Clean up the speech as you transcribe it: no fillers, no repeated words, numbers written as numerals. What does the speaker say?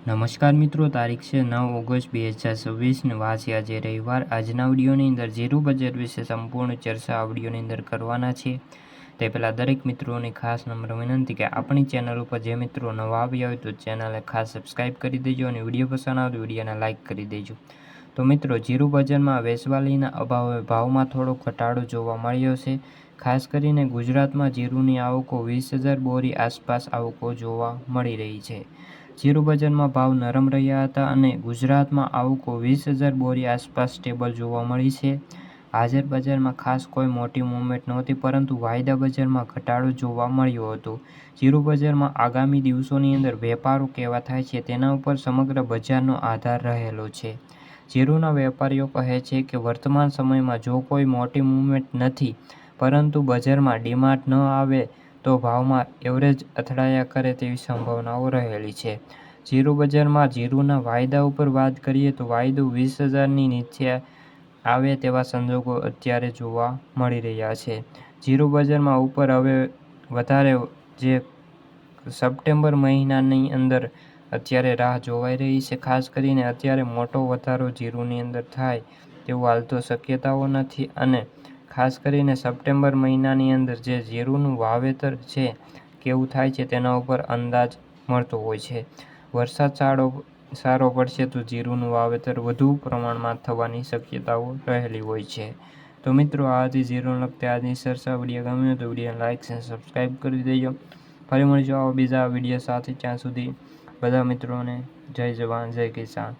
નમસ્કાર મિત્રો, તારીખ છે 9 ઓગસ્ટ 2026 વાંચી આજે રવિવાર। આજના વિડીયોની અંદર ઝીરો બજેટ વિશે સંપૂર્ણ ચર્ચા આ વિડીયોની અંદર કરવાના છે। તે પહેલાં દરેક મિત્રોની ખાસ નમ્ર વિનંતી કે આપણી ચેનલ ઉપર જે મિત્રો નવા આવ્યા હોય તો ચેનલને ખાસ સબસ્ક્રાઈબ કરી દેજો અને વિડીયો પસંદ આવે તો વિડીયોને લાઇક કરી દેજો। તો મિત્રો, ઝીરો બજારમાં વેચવાલીના અભાવે ભાવમાં થોડો ઘટાડો જોવા મળ્યો છે। ખાસ કરીને ગુજરાતમાં જીરુની આવકો 20,000 બોરી આસપાસ આવકો જોવા મળી રહી છે। જીરું બજારમાં ભાવ નરમ રહ્યા હતા અને ગુજરાતમાં આવકો 20,000 બોરી આસપાસ સ્ટેબલ જોવા મળી છે। હાજર બજારમાં ખાસ કોઈ મોટી મૂવમેન્ટ નહોતી, પરંતુ વાયદા બજારમાં ઘટાડો જોવા મળ્યો હતો। જીરું બજારમાં આગામી દિવસોની અંદર વેપારો કેવા થાય છે તેના ઉપર સમગ્ર બજારનો આધાર રહેલો છે। જીરુના વેપારીઓ કહે છે કે વર્તમાન સમયમાં જો કોઈ મોટી મૂવમેન્ટ નથી, પરંતુ બજારમાં ડિમાન્ડ ન આવે તો ભાવમાં એવરેજ અથડાયા કરે તેવી સંભાવનાઓ રહેલી છે। જીરું બજારમાં જીરુના વાયદા ઉપર વાત કરીએ તો વાયદો 20,000ની નીચે આવે તેવા સંજોગો અત્યારે જોવા મળી રહ્યા છે। જીરું બજારમાં ઉપર હવે વધારે જે સપ્ટેમ્બર મહિનાની અંદર અત્યારે રાહ જોવાઈ રહી છે। ખાસ કરીને અત્યારે મોટો વધારો જીરુની અંદર થાય તેવું હાલ તો શક્યતાઓ નથી અને ખાસ કરીને સપ્ટેમ્બર મહિનાની અંદર જે જીરુનું વાવેતર છે કેવું થાય છે તેના ઉપર અંદાજ મળતો હોય છે। વરસાદ સારો પડશે તો જીરુનું વાવેતર વધુ પ્રમાણમાં થવાની શક્યતાઓ રહેલી હોય છે। તો મિત્રો, આ હતી જીરુને લગતી આજની ચર્ચા। વિડીયો ગમ્યો તો વિડીયોને લાઇક અને સબસ્ક્રાઈબ કરી દેજો। ફરી મળીશું આવા બીજા વિડીયો સાથે, ત્યાં સુધી બધા મિત્રોને જય જવાન જય કિસાન।